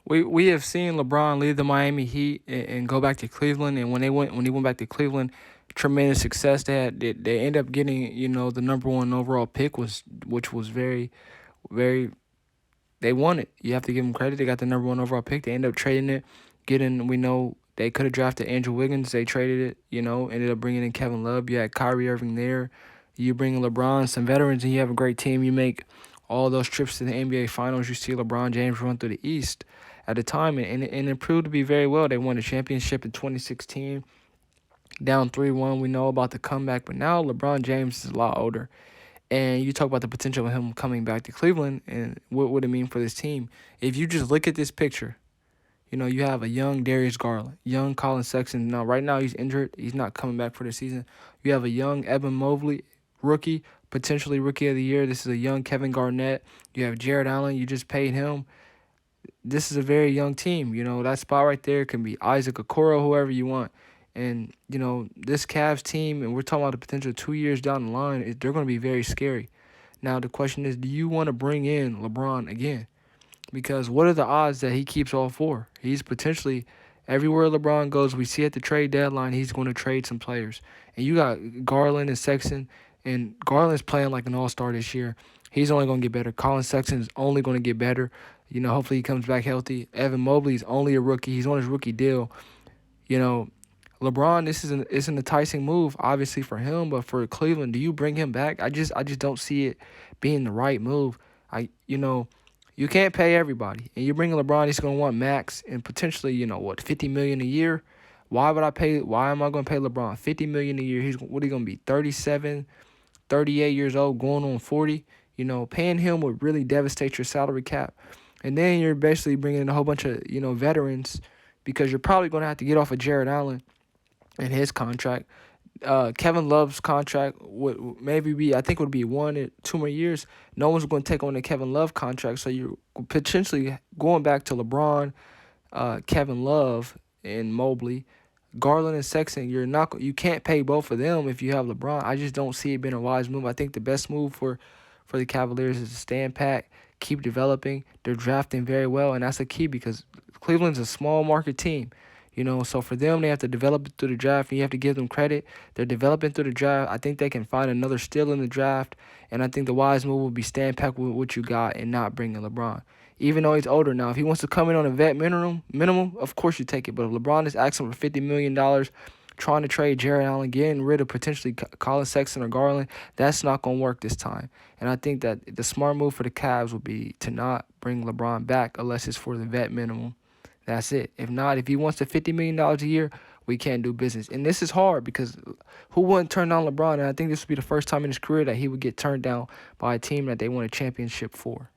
We have seen LeBron leave the Miami Heat and go back to Cleveland, and when he went back to Cleveland, tremendous success. They end up getting the number one overall pick which was very they won it. You have to give them credit. They got the number one overall pick. They end up trading it, getting we know they could have drafted Andrew Wiggins. They traded it. Ended up bringing in Kevin Love. You had Kyrie Irving there. You bring in LeBron, some veterans, and you have a great team. You make all those trips to the NBA Finals. You see LeBron James run through the East at the time, and it proved to be very well. They won the championship in 2016, down 3-1. We know about the comeback, but now LeBron James is a lot older. And you talk about the potential of him coming back to Cleveland and what would it mean for this team. If you just look at this picture, you have a young Darius Garland, young Colin Sexton. Now, right now, he's injured. He's not coming back for the season. You have a young Evan Mobley, rookie, potentially rookie of the year. This is a young Kevin Garnett. You have Jared Allen. You just paid him. This is a very young team. That spot right there can be Isaac Okoro, whoever you want. And, this Cavs team, and we're talking about the potential 2 years down the line, they're going to be very scary. Now, the question is, do you want to bring in LeBron again? Because what are the odds that he keeps all four? He's potentially, everywhere LeBron goes, we see at the trade deadline, he's going to trade some players. And you got Garland and Sexton, and Garland's playing like an all-star this year. He's only going to get better. Colin Sexton is only going to get better. Hopefully he comes back healthy. Evan Mobley is only a rookie. He's on his rookie deal. LeBron, this is an enticing move, obviously, for him, but for Cleveland, do you bring him back? I just don't see it being the right move. You can't pay everybody, and you bring LeBron, he's gonna want max and potentially, $50 million a year. Why am I gonna pay LeBron $50 million a year? What are he gonna be, 37, 38 years old, going on 40? Paying him would really devastate your salary cap, and then you're basically bringing in a whole bunch of veterans because you're probably gonna have to get off of Jared Allen and his contract. Kevin Love's contract would maybe be, I think, would be 1 or 2 more years. No one's going to take on the Kevin Love contract, so you're potentially going back to LeBron, Kevin Love, and Mobley, Garland and Sexton. You can't pay both of them if you have LeBron. I just don't see it being a wise move. I think the best move for the Cavaliers is to stand pat, keep developing. They're drafting very well, and that's a key because Cleveland's a small market team. So for them, they have to develop it through the draft, and you have to give them credit. They're developing through the draft. I think they can find another steal in the draft, and I think the wise move would be stand pat with what you got and not bringing LeBron. Even though he's older now, if he wants to come in on a vet minimum, of course you take it. But if LeBron is asking for $50 million, trying to trade Jared Allen, getting rid of potentially Colin Sexton or Garland, that's not going to work this time. And I think that the smart move for the Cavs would be to not bring LeBron back unless it's for the vet minimum. That's it. If not, if he wants the $50 million a year, we can't do business. And this is hard because who wouldn't turn down LeBron? And I think this would be the first time in his career that he would get turned down by a team that he won a championship for.